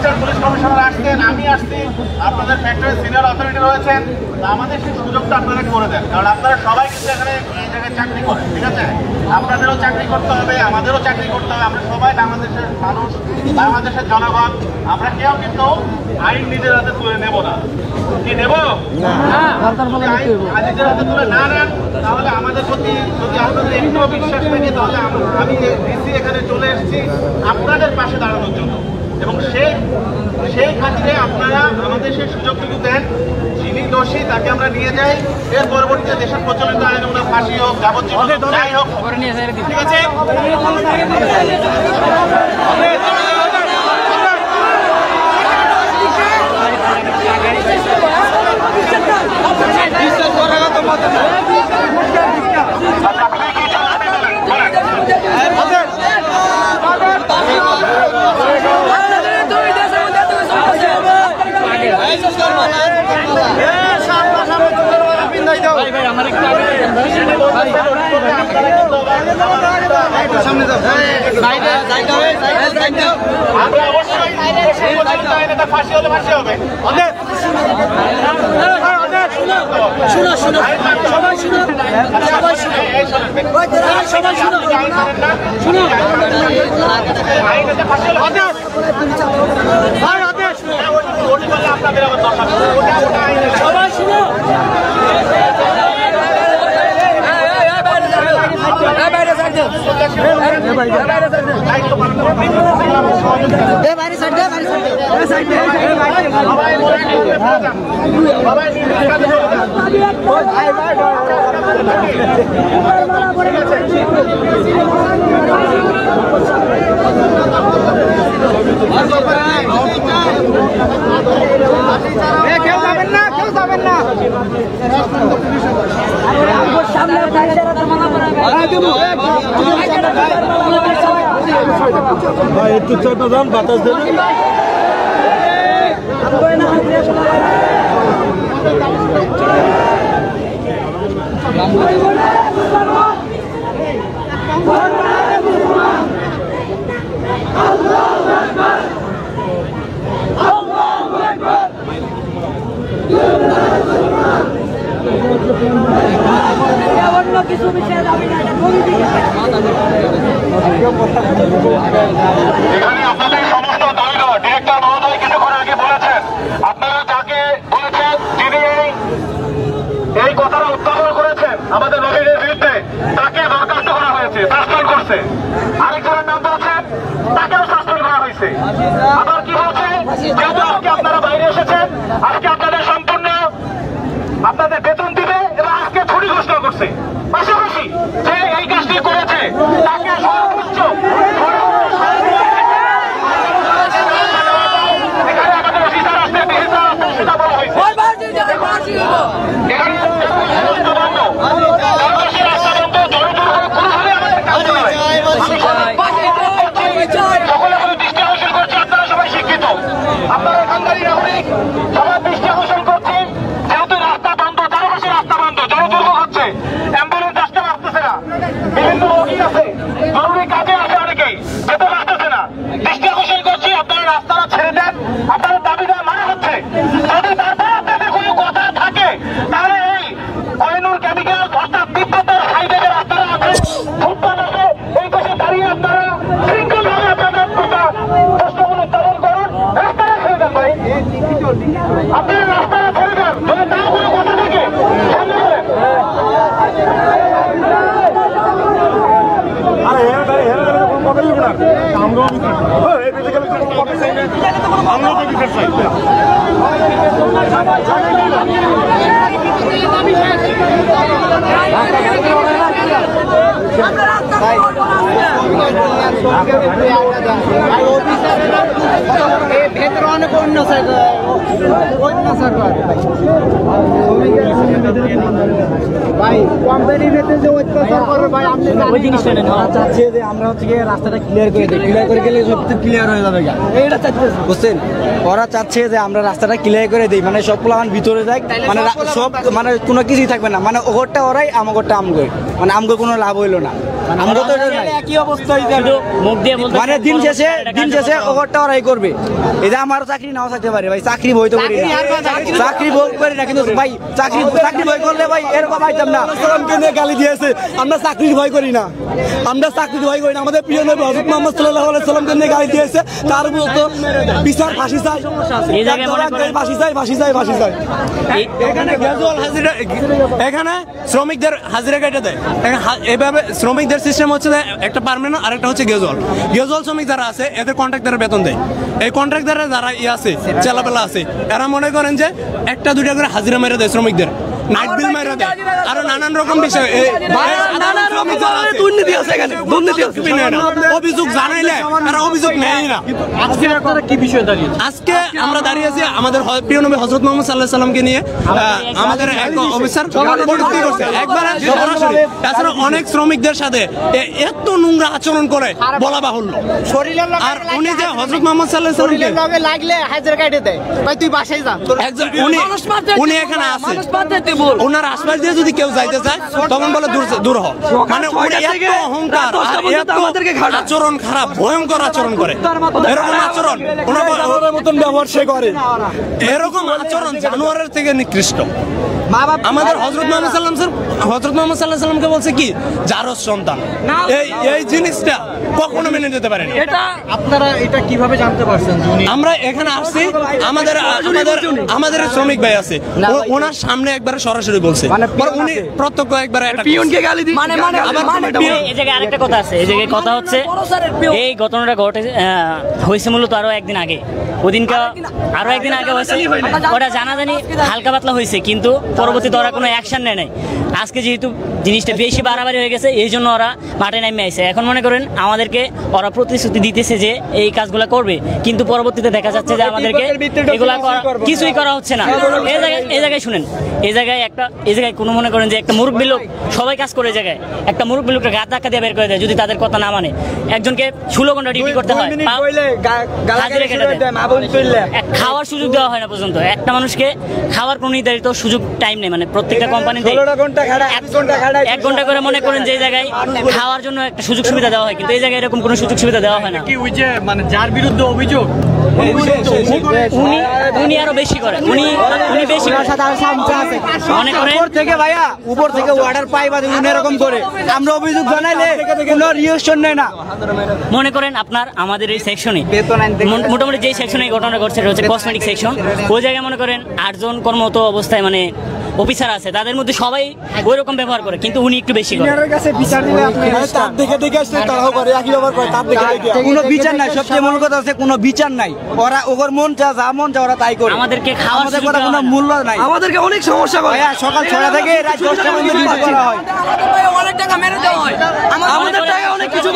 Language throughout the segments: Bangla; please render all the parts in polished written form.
অ্যাসিস্ট্যান্ট পুলিশ কমিশনার আসছেন, আমি আসছি, আপনাদের ফ্যাক্টরির সিনিয়র অথরিটি রয়েছেন, আমাদের সেই সুযোগটা আপনারা করে দেন। কারণ আপনারা সবাই কিন্তু এখানে এই জায়গায় চাকরি করেন, ঠিক আছে? আপনাদেরও চাকরি করতে হবে, আমাদেরও চাকরি করতে হবে। আমরা সবাই বাংলাদেশের মানুষ, বাংলাদেশের জনগণ। আমরা কেউ কিন্তু আইন নিজের হাতে তুলে নেব না। কি নেব? নিজের হাতে তুলে না নেন তাহলে আমাদের প্রতি যদি আপনাদের একটুও বিশ্বাস থাকে, তাহলে আমি ডিসি এখানে চলে এসেছি আপনাদের পাশে দাঁড়ানোর জন্য। এবং সেই খাতিরে আপনারা আমাদের সেই সুযোগটুকু দেন। যিনি দোষী তাকে আমরা নিয়ে যাই, এর পরবর্তীতে দেশের প্রচলিত আইন অনুযায়ী ফাঁসি হোক, যাবজ্জীবন যাই হোক, ঠিক আছে? ফাঁসি হলে ফাঁসি হবে। আপনাদের আবার দরকার সবাই শুনো। কেউ যাবেন না, কেউ যাবেন না। একটু চাপা যান, বাতাস দেন। কিছু বিষয়ে যাবি না, এখানে আপনাদের সমস্ত দাবিদার ডিরেক্টর মহোদয় কিছুক্ষণ আগে বলেছেন, আপনারা যাকে বলেছেন যিনি এই কথাটা উত্থাপন করেছেন আমাদের নবীনের বিরুদ্ধে, তাকে বরখাস্ত করা হয়েছে, সাসপেন্ড করছে। আরেকজনের নাম বলছেন, তাকেও সাসপেন্ড করা হয়েছে। আবার কি বলছে, যেহেতু আজকে আপনারা বাইরে এসেছেন, আজকে আপনাদের সম্পূর্ণ আপনাদের বেতন দিবে এবং আজকে ছুটি ঘোষণা করছে। পাশাপাশি যে এই কাজটি করেছে তাকে সর্বোচ্চ এখানে আমাদের অফিসার আসতে সেটা বলা হয়েছে। সকলে আমি দৃষ্টি আকর্ষণ করছি, আপনারা সবাই শিক্ষিত, আপনারা এখানকারই নাগরিক, সবার দৃষ্টি আকর্ষণ করছি। যেহেতু রাস্তা বন্ধ, চারপাশে রাস্তা বন্ধ, জনদুর্ভোগ হচ্ছে, অ্যাম্বুলেন্স আসতে পারতেছে না, বিভিন্ন রোগী আছে, জরুরি কাজে আছে, অনেকেই যেতে পারতেছে না। দৃষ্টি আকর্ষণ করছি, আপনারা রাস্তাটা ছেড়ে দেন, আপনাদের দাবিটা মানা হচ্ছে। যদি তারপর আপনাদের কোনো কথা থাকে তাহলে এই কহিনুর কেমিক্যাল অর্থাৎ তিব্বতের সাইডে যে রাস্তাটা আছে, ফুটপাথ আছে, এই পাশে দাঁড়িয়ে আপনারা শৃঙ্খলভাবে আপনাদের প্রশ্নগুলো উত্থাপন করুন। রাস্তাটা ছেড়ে দেন ভাই, আপনারা রাস্তাটা ছেড়ে দেন। যদি তাও কোনো কথা থাকে সামনে করেন। ভেতরে অনেক অন্য ভাই কোম্পানির ভেতরে যে অত্যাচার করে ভাই, আপনি ওই জিনিসটা চাচ্ছে যে আমরা হচ্ছে রাস্তাটা ক্লিয়ার করে দিই, ক্লিয়ার করে গেলে সব ক্লিয়ার হয়ে যাবে। এইটা চাচ্ছে বুঝছেন, ওরা চাচ্ছে যে আমরা রাস্তাটা ক্লিয়ার করে দিই, মানে সব প্লান ভিতরে যাক, মানে সব মানে কোনো কিছুই থাকবে না, মানে ওগরটা ওরাই আমগরটা আমগর, মানে আমগর কোনো লাভ হইলো না। আমরা তো একই অবস্থা মুখ দিয়ে বলতে মানে দিন শেষে ওভারটা ওরাই করবে। এটা আমারও চাকরি নাও থাকতে পারে ভাই, চাকরি বই তো করি না, চাকরি বই করি না, কিন্তু ভাই চাকরি বই করলে ভাই এরকম আইতাম না। সালামকে নিয়ে গালি দিয়েছে, আমরা চাকরির ভয় করি না, আমরা চাকরির ভয় করি না। আমাদের প্রিয় নবী হযরত মুহাম্মদ সাল্লাল্লাহু আলাইহি সাল্লামকে নিয়ে গালি দিয়েছে, তার মতো বিচার ফাঁসি চাই, এই জায়গায় ফাঁসি চাই। এখানে গ্যাজুয়াল হাজিরা, এখানে শ্রমিকদের হাজিরা কেটে দেয়। এভাবে শ্রমিকদের সিস্টেম হচ্ছে একটা পার্মানেন্ট আর একটা হচ্ছে গ্যাজুয়াল শ্রমিক যারা আছে এদের কন্ট্রাক্টরের বেতন দেয়। এই কন্ট্রাক্টরের যারা আছে চেলাপেলা আছে, এরা মনে করেন যে একটা দুইটা করে হাজিরা মেরে দেয় শ্রমিকদের, নাইট বিল মেরে দেয়, আরো নানান রকম বিষয় দুর্নীতি আছে এখানে, অভিযোগ জানাইলে আর অভিযোগ নেয় না। আজকে আমরা দাঁড়িয়ে আছি আমাদের প্রিয় নবী হযরত মুহাম্মদ সাল্লাল্লাহু আলাইহি সাল্লামকে নিয়ে। আমাদের এক অফিসার কটূক্তি করছে একবার সরাসরি। তাছাড়া অনেক শ্রমিকদের সাথে এত নোংরা আচরণ করে বলা বাহুল্য। আর উনি যে হযরত মুহাম্মদ সাল্লাল্লাহু আলাইহি সাল্লামকে লাগলে হাজিরা কাটে দেয়, ভাই তুই বাসায় যা, উনি এখানে আছে, ওনার আশপাশ দিয়ে যদি কেউ যাইতে চায় তখন বলে দূর হ। মানে এত অহংকার আর এত আচরণ খারাপ, ভয়ঙ্কর আচরণ করে। এরকম আচরণ ওনার মতন ব্যবহার সে করে, এরকম আচরণ জানোয়ারের থেকে নিকৃষ্ট। আমাদের হযরত মুহাম্মদ সাল্লাল্লাহু আলাইহি সাল্লামকে বলছে কি জারজ সন্তান। এই জিনিসটা কখনো মেনে নিতে পারে না। আপনারা এটা কিভাবে জানতে পারছেন? আমরা এখানে আসছি, আমাদের শ্রমিক ভাই আছে, ওনার সামনে একবার সরাসরি বলছে, উনি প্রত্যক্ষ একবার পিয়নকে গালি দিই। এই জায়গায় আরেকটা কথা আছে, এই জায়গায় কথা হচ্ছে এই ঘটনাটা হয়েছে মূলত আরো একদিন আগে, ওদিনকা আরো একদিন আগে হয়েছে, ওটা জানাজানি হালকা পাতলা হয়েছে, কিন্তু পরবর্তীতে ওরা কোনো অ্যাকশন নেয় নাই। আজকে যেহেতু জিনিসটা বেশি বাড়াবাড়ি হয়ে গেছে, এই জন্য ওরা মাঠে নেমে আইছে। এখন মনে করেন আমাদেরকে ওরা প্রতিশ্রুতি দিতেছে যে এই কাজগুলো করবে, কিন্তু পরবর্তীতে দেখা যাচ্ছে যে আমাদেরকে এগুলা কিছুই করা হচ্ছে না। এই জায়গায় শুনেন, এই জায়গায় কোনো মনে করেন যে একটা মুরব্বী লোক সবাই কাজ করে, জায়গায় একটা মুরব্বী লোককে গাছ ধাক্কা দিয়ে বের করে দেয় যদি তাদের কথা না মানে। একজনকে 16 ঘন্টা ডিউটি করতে হয়, খাওয়ার সুযোগ দেওয়া হয় না পর্যন্ত। একটা মানুষকে খাওয়ার কোনো নির্ধারিত সুযোগ টাইম নেই, মানে প্রত্যেকটা কোম্পানিতে 1 ঘন্টা করে মনে করেন যে জায়গায় খাওয়ার জন্য একটা সুযোগ সুবিধা দেওয়া হয়, কিন্তু এই জায়গায় এরকম কোনো সুযোগ সুবিধা দেওয়া হয় না। মানে যার বিরুদ্ধে অভিযোগ উনি আরো বেশি করে, উনি বেশি উপর থেকে অর্ডার পাই বা এরকম করে আমরা অভিযোগ জানাইলে কোনো রিঅ্যাকশন নেয় না। মনে করেন আপনার আমাদের এই সেকশনে মোটামুটি যে সেকশনে ঘটনা ঘটছে সেটা হচ্ছে কসমেটিক সেকশন। ওই জায়গায় মনে করেন 8 জন কর্মরত অবস্থায় মানে অফিসার আছে, তাদের মধ্যে সবাই ওই রকম ব্যবহার করে, কিন্তু উনি একটু বেশি করে। কোনো বিচার নাই, সবচেয়ে মূল কথা হচ্ছে কোনো বিচার নাই। ওরা ওর মন যা মন যা ওরা তাই করে। আমাদেরকে খাওয়ার কথা কোনো মূল্য নাই, আমাদেরকে অনেক সমস্যা করে। সকাল 6টা থেকে রাত 10টা পর্যন্ত ডিউটি করা হয়, অনেক টাকা মেরে দেওয়া হয়, আমাদের টাকা অনেক কিছু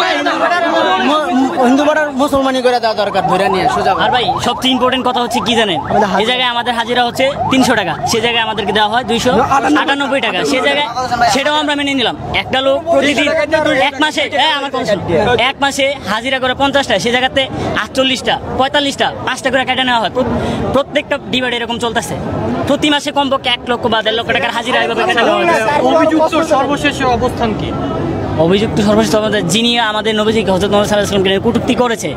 হিন্দু পাড়ার মুসলমানি করে দেওয়া দরকার, ধরে নিয়ে সোজা। আর ভাই সবচেয়ে ইম্পর্টেন্ট কথা হচ্ছে কি জানেন, এই জায়গায় আমাদের হাজিরা হচ্ছে 300 টাকা, সে জায়গায় আমাদেরকে দেওয়া হয় 298 টাকা। সে জায়গায় সেটাও আমরা মেনে নিলাম। একটা লোক প্রতিদিন এক মাসে হাজিরা করে 50টা, সে জায়গাতে 48টা 45টা 5টা করে কেটে নেওয়া হয়। প্রত্যেকটা ডিভাইড এরকম চলতেছে। প্রতি মাসে কমপক্ষে 1 লক্ষ বা 1.5 লক্ষ টাকার হাজিরা এভাবে কেটে নেওয়া হয়। অভিযুক্ত সর্বশেষ অবস্থান কি? অভিযুক্ত সর্বশেষ যিনি আমাদের নবীজিকে হযরত মুহাম্মদ সাল্লাল্লাহু আলাইহি ওয়াসাল্লামকে কটূক্তি করেছে,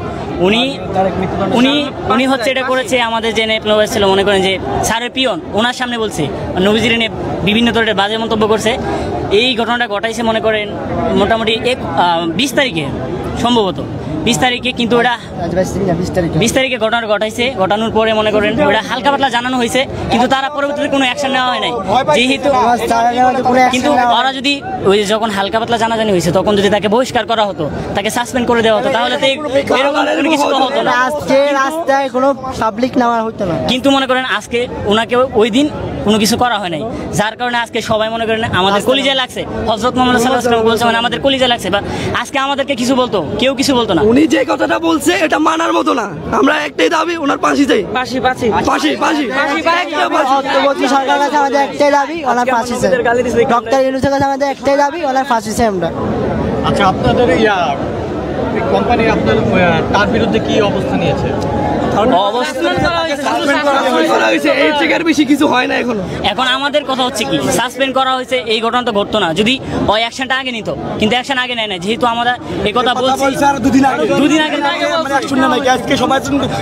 উনি হচ্ছে এটা করেছে আমাদের যে নেপল ছিল, মনে করেন যে স্যারের পিয়ন ওনার সামনে বলছে, নবীজির নিয়ে বিভিন্ন ধরনের বাজে মন্তব্য করছে। এই ঘটনাটা ঘটাইছে মনে করেন মোটামুটি 20 তারিখে, সম্ভবত 20 তারিখে, কিন্তু ওটা 20 তারিখে ঘটনা ঘটানোর পরে মনে করেন ওটা হালকা পাতলা জানানো হয়েছে, কিন্তু তারা পরবর্তীতে কোনো অ্যাকশন নেওয়া হয় নাই। যেহেতু কিন্তু ওরা যদি ওই যখন হালকা পাতলা জানাজানি হয়েছে তখন যদি তাকে বহিষ্কার করা হতো, তাকে সাসপেন্ড করে দেওয়া হতো, তাহলে তো এরকম কোনো কিছু হতো না, আজকে রাস্তায় কোনো পাবলিক নামা হতো না। কিন্তু মনে করেন আজকে ওনাকে ওই দিন কোনো কিছু করা হয় নাই, যার কারণে আজকে সবাই মনে করেন আমাদের কলিজায় লাগছে। হযরত মুহাম্মদ সাল্লাল্লাহু আলাইহি ওয়াসাল্লাম বলছে মানে আমাদের কলিজায় লাগছে, বা আজকে আমাদেরকে কিছু বলতো, কেউ কিছু বলতো না। উনি যে কথাটা বলছে এটা মানার মতো না। আমরা একটাই দাবি, ওনার ফাঁসি চাই, ফাঁসি। সরকারের কাছে আমাদের একটাই দাবি, ওনার ফাঁসি চাই। ডক্টর ইউনূসের কাছে আমাদের একটাই দাবি, ওনার ফাঁসি চাই আমরা। আচ্ছা, আপনাদের কোম্পানি আপনার তার বিরুদ্ধে কি অবস্থা নিয়েছে? করা হয়েছে, এর থেকে আর বেশি কিছু হয় না এখনো। এখন আমাদের কথা হচ্ছে কি, সাসপেন্ড করা হয়েছে, এই ঘটনা তো ঘটতো না যদি ওই অ্যাকশনটা আগে নিত, কিন্তু অ্যাকশন আগে নেয় না। যেহেতু আমরা এই কথা বলছি স্যার দুদিন আগে আমরা শুনলাম নাকি আজকে সবাই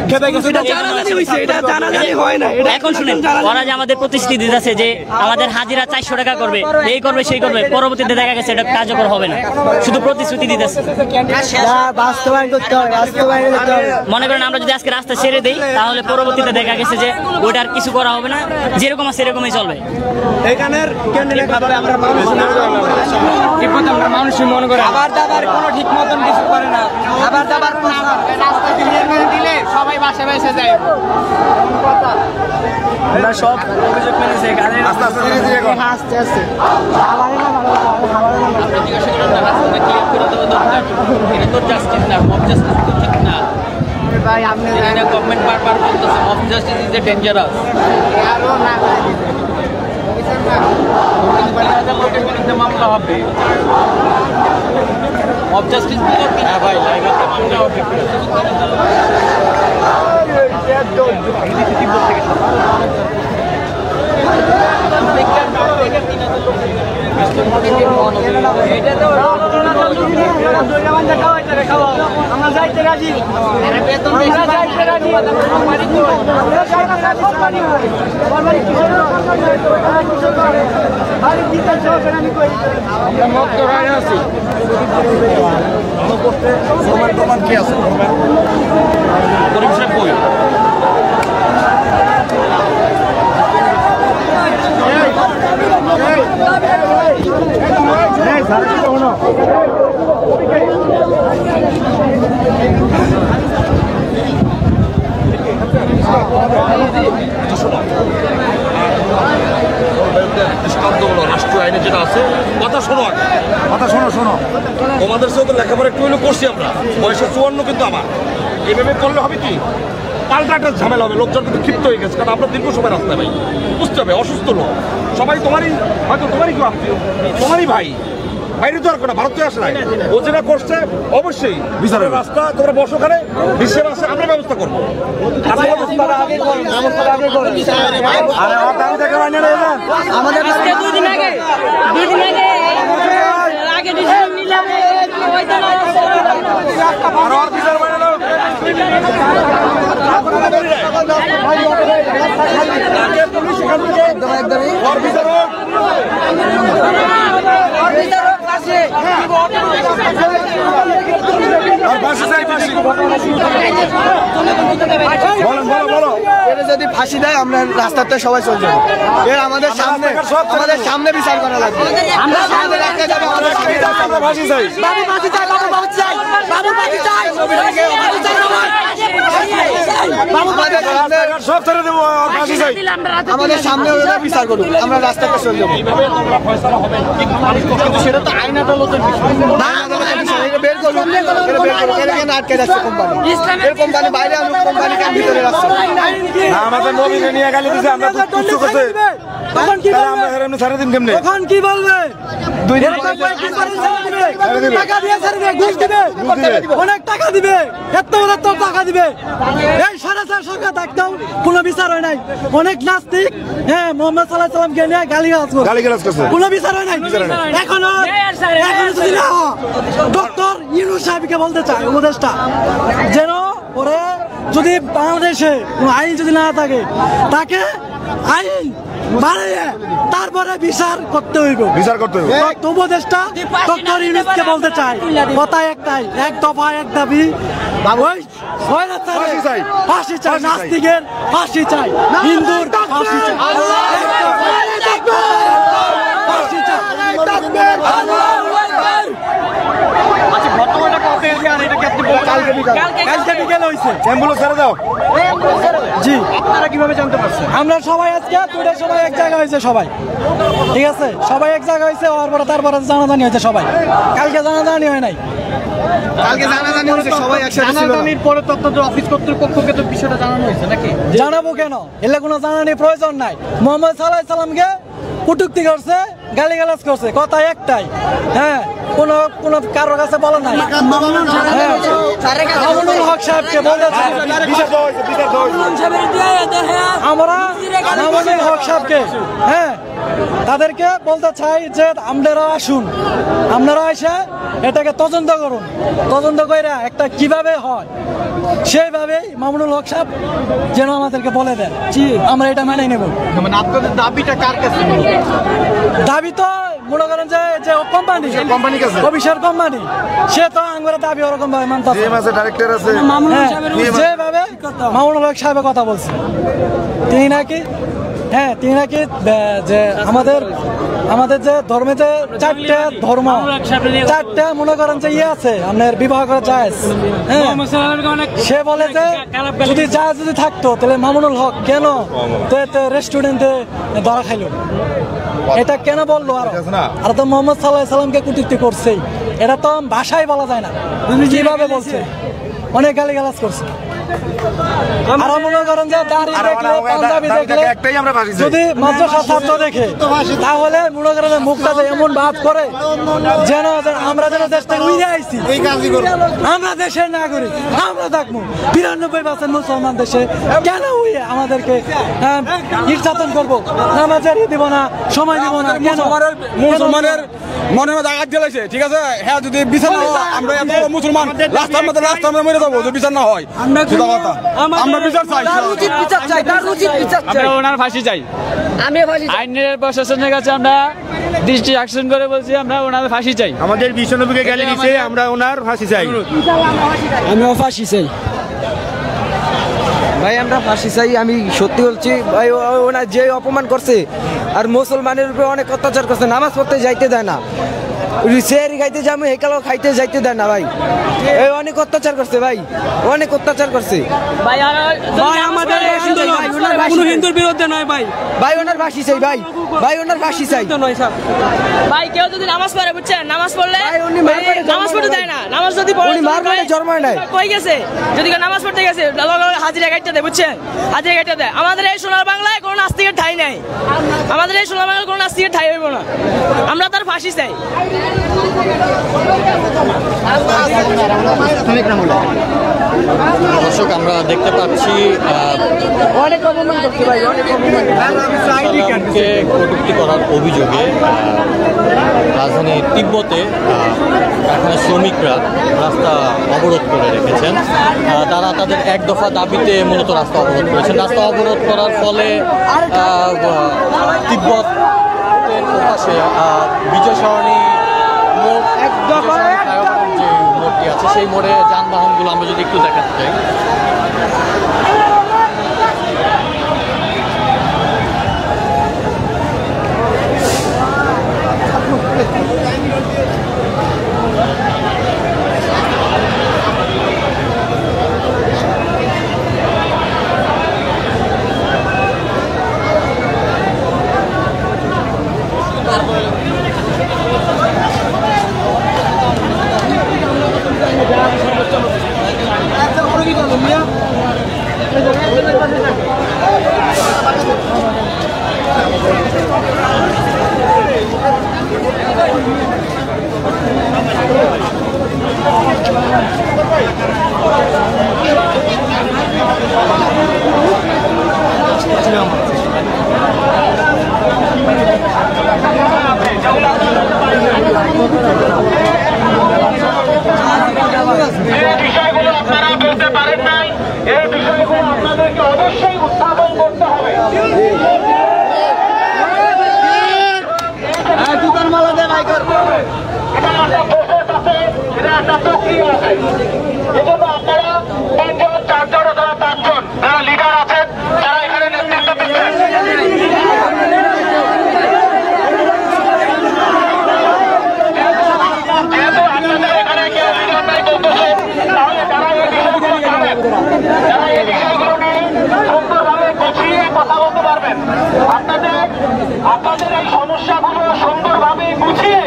খেপে গেছে, এটা জানাজানি হইছে, এটা জানাজানি হয় না। এটা এখন শুনেন, ওরা যে আমাদের প্রতিশ্রুতি দিতেছে যে আমাদের হাজিরা 400 টাকা করবে, এই করবে সেই করবে, পরবর্তীতে দেখা গেছে এটা কার্যকর হবে না, শুধু প্রতিশ্রুতি দিতেছে। বাস্তবায়ন করতে হবে, বাস্তবায়ন করতে হবে। মনে করেন আমরা যদি আজকে রাস্তা ছেড়ে দিই, তাহলে পরবর্তীতে দেখা গেছে যে ওইটা আর কিছু করা হবে না, যেরকম আছে সেরকমই চলবে। এখানের ক্যান্ডিডেট আমরা মানুষই মনে করে আবার দাবার কোনো ঠিক মতন কিছু করে না, আবার দাবার রাস্তা ক্লিয়ার করে দিলে সবাই বাসা বাসা যায়। আমরা সব অভিযোগ মেনেছি, গাড়ির আস্তে আস্তে আস্তে আস্তে ভাই আপনি গভর্নমেন্ট বারবার বলতেছে of justice is a dangerous. মামলা হবে অফ জাস্টিস ভাই মামলা হবে। আমরা যাইতে রাজি, প্রমাণ কি আছে? পরিবেশের বই দৃষ্টান্তগুলো রাষ্ট্রীয় আইনে যেটা আছে, কথা শোনো আগে, কথা শোনো। তোমাদের সাথে লেখাপড়া একটু হলেও করছি আমরা, বয়সে 54 কিন্তু আমার। এভাবে করলে হবে কি, পাল্টা একটা ঝামেলা হবে, লোকজন কিন্তু ক্ষিপ্ত হয়ে গেছে, কারণ আমরা দীর্ঘ সময় রাস্তায় ভাই, বুঝতে হবে অসুস্থ লোক সবাই, তোমারই হয়তো তোমারই কেউ আত্মীয়, তোমারই ভাই, বাইরে তো আর কোনো ভারত থেকে আসে নাই, ও যেটা করছে অবশ্যই বিচারের রাস্তা, তোমরা বসো ওখানে, বিশ্বের আসে আমরা ব্যবস্থা করবো। আমাদের দুদিন আগে যদি ফাঁসি দেয় আমরা রাস্তাতে সবাই চলে যাবো, এর আমাদের সামনে বিচার করা লাগবে। আমাদের সামনে বিচার করুন, আমরা রাস্তাতে চলে যাবো। সেটা তো আইন আদালতের বিষয়, বের করুন, আটকে যাচ্ছে কোম্পানি, এর কোম্পানি বাইরে আনুক, কোম্পানিকে ভিতরে রাখছে। আমাদের নবীনে নিয়ে গালি দিছে, আমরা তুচ্ছ করতে, তখন কি আমরা এমনি সারা দিন কেমনে, তখন কি বলবে? টাকা দিয়ে ছাড়বে, ঘুষ দিবে, অনেক টাকা দিবে, এত টাকা দিবে। এই 4.5 সরকার থাকতেও কোনো বিচার হয় নাই। অনেক নাস্তিক মোহাম্মদ সাল্লাল্লাহু আলাইহি সাল্লামকে নিয়ে গালিগালাজ করছে, কোনো বিচার হয় নাই। এখনো যদি না ডক্টর ইউনূস সাহেবকে বলতে চাই, উপদেষ্টা, যেন ওরে যদি বাংলাদেশে কোনো আইন যদি না থাকে, তাকে আইন বাড়িয়ে তারপরে বিচার করতে হইব। উপদেষ্টা ডক্টর ইউনূসকে বলতে চাই, কথা একটাই, এক দফা এক দাবি, ফাঁসি চাই, নাস্তিকের ফাঁসি চাই, হিন্দুর ফাঁসি চাই, ফাঁসি চাই। জি, আপনারা কিভাবে জানতে পারছেন? আমরা সবাই আজকে দুটোর সময় এক জায়গা হয়েছে, সবাই ঠিক আছে, সবাই এক জায়গা হয়েছে, তারপরে জানাজানি হয়েছে সবাই। কালকে জানাজানি হয় নাই, কালকে জানাজানি হয়েছে সবাই একসাথে। জানাজানির পরে তথ্য অফিস কর্তৃপক্ষকে তো বিষয়টা জানানো হয়েছে নাকি? জানাবো কেন? এলে কোনো জানানির প্রয়োজন নাই। মোহাম্মদ সাল্লাল্লাহু আলাইহি সাল্লামকে কটূক্তি করছে, গালিগালাজ করছে, কথা একটাই। হ্যাঁ, কোনো কারোর কাছে বলা নাই। মামুনুল হক সাহেবকে বলতে চাই, আমরা মামুনুল হক সাহেবকে, হ্যাঁ, তাদেরকে বলতে চাই যে আপনারা আসুন, আপনারা এসে এটাকে তদন্ত করুন, তদন্ত করে একটা কিভাবে হয় সেইভাবেই মামুনুল হক সাহেব যেন আমাদেরকে বলে দেন, আমরা এটা মেনে নেব। মানে আপনাদের দাবিটা কার কাছে? দাবি তো মনে করেন যে কোম্পানি অফিসার কোম্পানি, সে তো আমরা দাবি ওরকম ভাবে মানতে যেভাবে মামুনুল হক সাহেবের কথা বলছে, তিনি নাকি যে আমাদের যে ধর্মে যে চারটা মনে করেন যে ইয়ে আছে আপনার বিবাহ করা জায়েজ, সে বলে যে যদি জায়েজ যদি থাকতো তাহলে মামুনুল হক কেন রেস্টুরেন্টে ধরা খাইল, এটা কেন বললো? আর তো মোহাম্মদ সাল্লাল্লাহু আলাইহি সাল্লামকে কটূক্তি করছেই, এটা তো ভাষায় বলা যায় না, কিভাবে বলছে, অনেক গালিগালাজ করছে। আর মনে করেন যে দাড়ি দেখলে, পাঞ্জাবি দেখলে, যদি মাদ্রাসা ছাত্র দেখে তাহলে মনে করেন মুখটা এমন ভাব করে যেন আমরা যেন দেশ থেকে উড়ে আইছি, আমরা দেশের নাগরিক, আমরা থাকবো ৯২% মুসলমান দেশে, কেন উড়ে আমাদেরকে নির্যাতন করবো, নামাজের দিব না, সময় দিব না, কেন? মুসলমানের মনে মধ্যে আঘাত দিয়েছে, ঠিক আছে, হ্যাঁ, যদি বিচার না হয় আমরা এত মুসলমান রাস্তার মধ্যে মরে যাবো, যদি বিচার না হয়। আমরা বিচার চাই, আমরা ওনার ফাঁসি চাই, আইনের প্রশাসনের কাছে আমরা দৃষ্টি আকর্ষণ করে বলছি আমরা ওনার ফাঁসি চাই। আমাদের বিশ্বনবীকে গালি দিয়েছে, আমরা ওনার ফাঁসি চাই। আমিও ফাঁসি চাই ভাই, আমরা ফাঁসি চাই। আমি সত্যি বলছি ভাই, ওনার যে অপমান করছে আর মুসলমানের উপরে অনেক অত্যাচার করছে, নামাজ পড়তে যাইতে দেয় না, সেহরি খাইতে যাবো হেকালও খাইতে যাইতে দেয় না ভাই, এই অনেক অত্যাচার করছে ভাই, অনেক অত্যাচার করছে ভাই। আমাদের হিন্দুর বিরুদ্ধে নয় ভাই, ভাই ওনার ফাঁসি চাই ভাই, ভাই ওনার ফাঁসি চাই। ভাই কেউ যদি নামাজ পড়ে, বুঝছেন, নামাজ পড়লে নামাজ পড়তে দেয় না, নামাজ যদি পড়ে জন্মায় নাই, কই গেছে, যদি কেউ নামাজ পড়তে গেছে হাজিরা গাইতে দেয়, বুঝছেন, হাজিরা গাইতে দেয়। আমাদের এই সোনার বাংলায় কোনো নাস্তিকের ঠাই নাই, আমাদের এই সোনার বাংলায় কোনো নাস্তিকের ঠাই হইব না, আমরা তার ফাঁসি চাই। দর্শক, আমরা দেখতে পাচ্ছি কটূক্তি করার অভিযোগে রাজধানী তিব্বতে এখানে শ্রমিকরা রাস্তা অবরোধ করে রেখেছেন। তারা তাদের এক দফা দাবিতে মূলত রাস্তা অবরোধ করেছেন। রাস্তা অবরোধ করার ফলে তিব্বতের পাশে বিজয় সরণি মোড়, যে মোড়টি আছে সেই মোড়ে যানবাহনগুলো আমরা যদি একটু দেখাতে চাই, বিষয়গুলো আপনারা বলতে পারেন নাই, এই বিষয়গুলো আপনাদেরকে অবশ্যই উত্থাপন করতে হবে। এটা একটা প্রসেস আছে, এটা একটা প্রক্রিয়া আছে। এজন্য আপনারা 3 জন 4 জন অথবা 5 জন যারা লিডার আছেন, যারা এখানে নেতৃত্ব দিচ্ছেন, যেহেতু আপনাদের এখানে কেউ লিডার নাই বলতেছে, তাহলে যারা এই বিষয়গুলো জানেন, যারা এই বিষয়গুলো নিয়ে সুন্দরভাবে গুছিয়ে কথা বলতে পারবেন, আপনাদের এই সমস্যাগুলো সুন্দরভাবে গুছিয়ে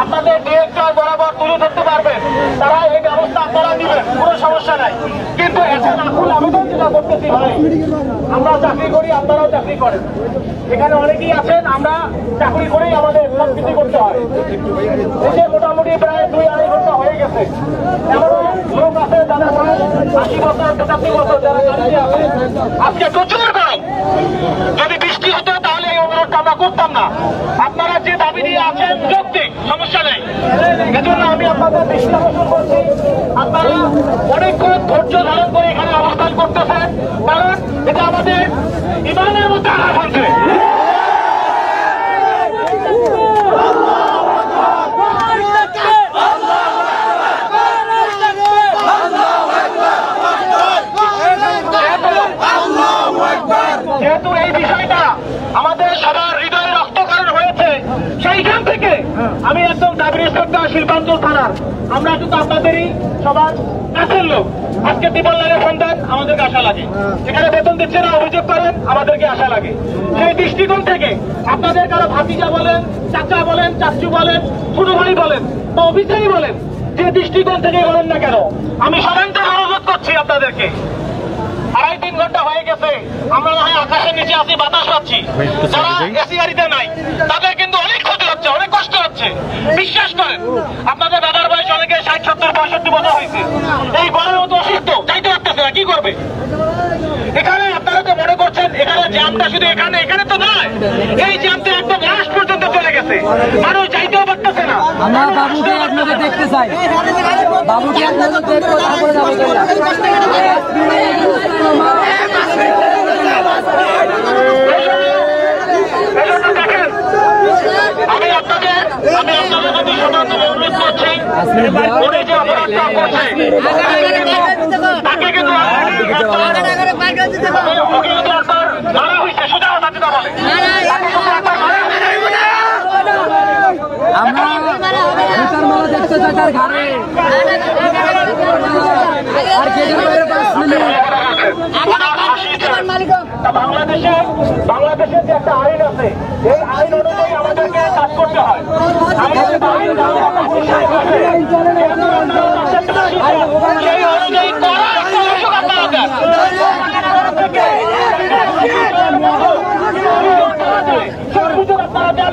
আপনাদের ডিরেক্টর বরাবর তুলে ধরতে পারবেন, তারা এই ব্যবস্থা আপনারা দিবেন, কোনো সমস্যা নাই। কিন্তু এখন আবেদন যেটা করতেছি প্রবাসী ভাই, আমরা চাকরি করি, আপনারাও চাকরি করেন। এখানে অনেকেই আছেন, আমরা চাকরি করেই আমাদের সবকিছু করতে হয়। দেশে মোটামুটি প্রায় 2-2.5 ঘন্টা হয়ে গেছে। এমনও লোক আছে যাদের বয়স 80 বছর 85 বছর যারা গাড়িতে আছে। আজকে প্রচুর গরম, যদি বৃষ্টি হতো তাহলে এই অনুরোধটা আমরা করতাম না। আপনারা যে দাবি নিয়ে আছেন যৌক্তিক, সমস্যা নেই। এজন্য আমি আপনাদের দৃষ্টি আকর্ষণ করছি, আপনারা অনেকক্ষণ ধৈর্য ধারণ করে এখানে অবস্থান করতেছেন, কারণ এটা আমাদের ইমানের মধ্যে আঘাত হানছে। যেহেতু এই বিষয়টা আমাদের সবার হৃদয়ে রক্তক্ষরণ হয়েছে, সেইখান থেকে আমি একদম দাবি শ্রদ্ধা শিল্পাঞ্চল থানার, আমরা কিন্তু আপনাদেরই সবার কাছের লোক। আজকে ত্রিপল্লারে ফোন দেন, আমাদেরকে আশা লাগে। এখানে বেতন দিচ্ছে না, অভিযোগ করেন, আমাদেরকে আশা লাগে। সেই দৃষ্টিকোণ থেকে আপনাদের কারো ভাতিজা বলেন, চাচা বলেন, চাচু বলেন, ছোট ভাই বলেন বা অফিসারই বলেন, যে দৃষ্টিকোণ থেকে বলেন না কেন, আমি সবাইকে অনুরোধ করছি আপনাদেরকে। 2.5-3 ঘন্টা হয়ে গেছে, আমরা না হয় আকাশের নিচে আছি, বাতাস পাচ্ছি, যারা এসি গাড়িতে নাই তাদের কিন্তু অনেক ক্ষতি হচ্ছে, অনেক কষ্ট হচ্ছে। বিশ্বাস করেন, আপনাদের দাদার বয়স অনেকে 60-70-65 বছর হয়েছে, এই গরমের মতো অসুস্থ, যাইতে পারতেছে না, কি করবে? এখানে আপনারা তো মনে করছেন এখানে জ্যামটা শুধু এখানে তো নয়, এই জ্যামটা একদম লাস্ট পর্যন্ত চলে গেছে, মানুষ যাইতেও পারতেছে না। আমরা বাবুকে আপনাকে দেখতে চাই, বাবুকে আপনাকে দেখতে, তারপরে যাবো। আমি আপনাদের প্রতি সনাতন অনুরোধ করছি, উনি যে অপরাধটা করছে তাকে কিন্তু মারা হয়েছে, সোজা কথা যেটা বলে, আমরা দেখতে চাই তার ঘরে আর বাংলাদেশের যে একটা আইন আছে, এই আইন অনুযায়ী আমাদেরকে কাজ করতে হয়। সেই অনুযায়ী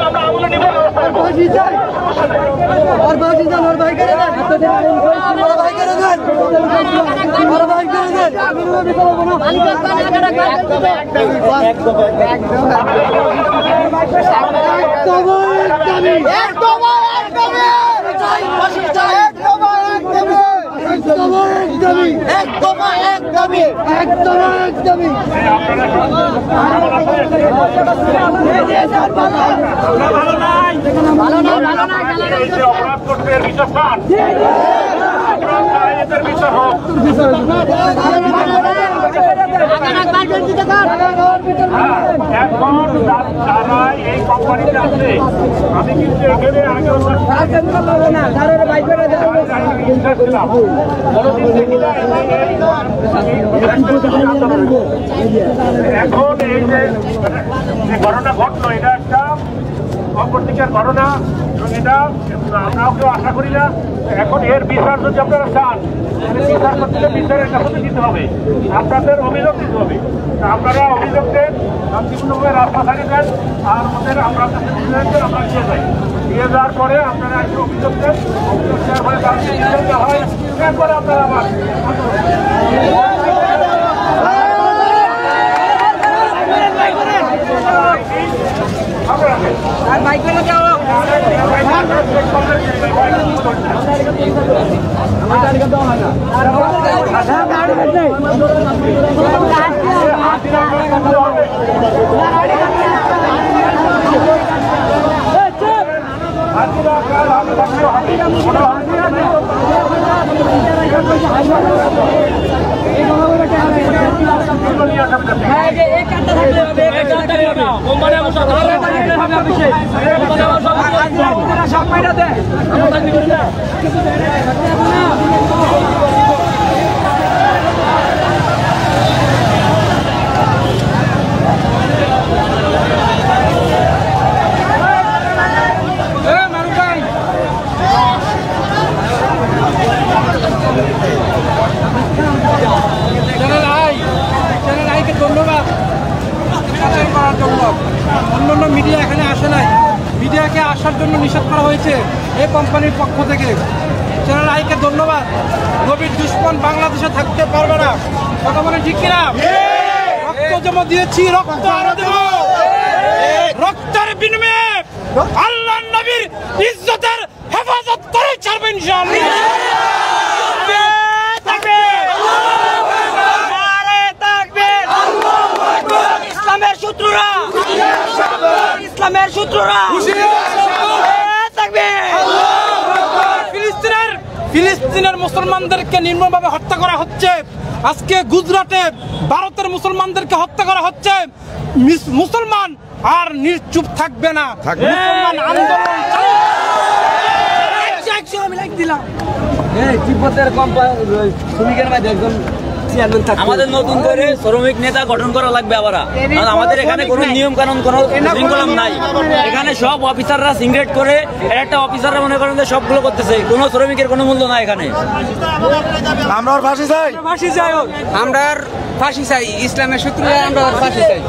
আমরা আমলে নিব, অপরাধ করতে বিচার পান, এদের বিচার হোক। এখন যারা এই কোম্পানিতে আছে, আমি কিন্তু এখানে আগে এখন এই যে ঘটনা ঘটলো, এটা একটা অপ্রতিকার ঘটনা, এবং এটা আমরাও কেউ আশা করি না। এখন এর বিচার যদি আপনারা চান, বিচার করতে বিচারের কাছে দিতে হবে, আপনাদের অভিযোগ দিতে হবে। আপনারা অভিযোগ দেন, শান্তিপূর্ণভাবে রাস্তা ছাড়িয়ে দেন, আর ওদের আমরা কাছে আমরা দিয়ে যাই, দিয়ে যাওয়ার পরে আপনারা একটু অভিযোগ দেন, অভিযোগ দেওয়ার পরে তাদের বিচার হয়, এরপরে আপনারা আবার আর বাইকের যাও তাকে আসার জন্য নিষেধ করা হয়েছে এই কোম্পানির পক্ষ থেকে। চ্যানেল আইকে ধন্যবাদ। নবীর দুশ্মন বাংলাদেশে থাকতে পারবে না, কথা বলে ঠিক কিনা? রক্ত যেমন দিয়েছি, রক্ত আরো দেব। রক্তের বিনিময়ে আল্লাহ নবীর ইজ্জতের হেফাজত করে ছাড়বে ইনশাআল্লাহ। ইসলামের শত্রুরা, ইসলামের শত্রুরা ফিলিস্তিনের মুসলমানদেরকে নির্মমভাবে হত্যা করা হচ্ছে। আজকে গুজরাটে ভারতের মুসলমানদেরকে হত্যা করা হচ্ছে। মুসলমান আর নিশ্চুপ থাকবে না, মুসলমান আন্দোলন আমাদের নতুন করে শ্রমিক নেতা গঠন করা লাগবে আবার। আমাদের এখানে কোনো নিয়ম কানুন কোনো শৃঙ্খলা নাই। এখানে সব অফিসাররা সিগারেট করে একটা অফিসাররা মনে করেন যে সবগুলো করতেছে, কোনো শ্রমিকের কোনো মূল্য নাই এখানে। আমরা ফাঁসি চাই, ফাঁসি চাই, আমরা ফাঁসি চাই, ইসলামের শত্রুরা আমরা ফাঁসি চাই।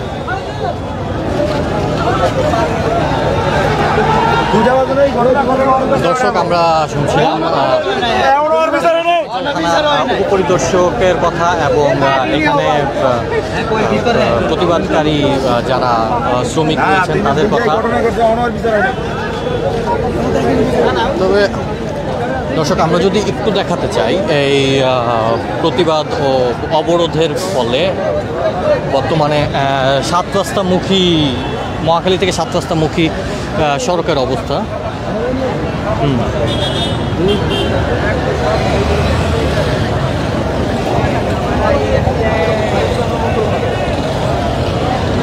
দর্শক, আমরা শুনছিলাম পরিদর্শকের কথা এবং এখানে প্রতিবাদকারী যারা শ্রমিক রয়েছেন তাদের কথা। তবে দর্শক, আমরা যদি একটু দেখাতে চাই এই প্রতিবাদ ও অবরোধের ফলে বর্তমানে 7 রাস্তামুখী, মহাখালী থেকে 7 রাস্তামুখী সড়কের অবস্থা।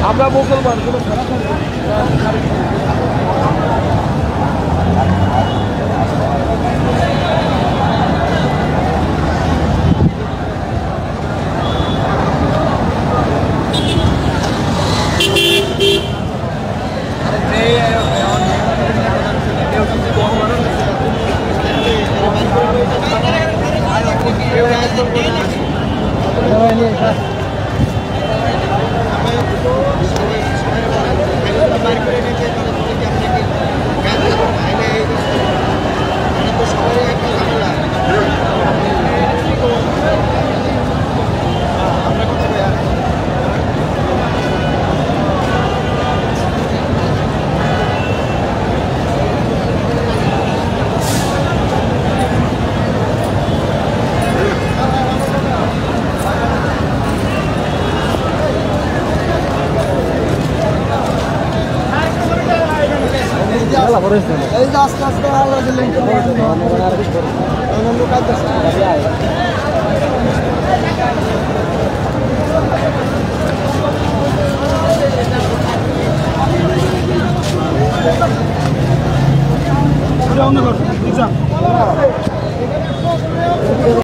আমরা মুসলমান এই যে আস্তে আস্তে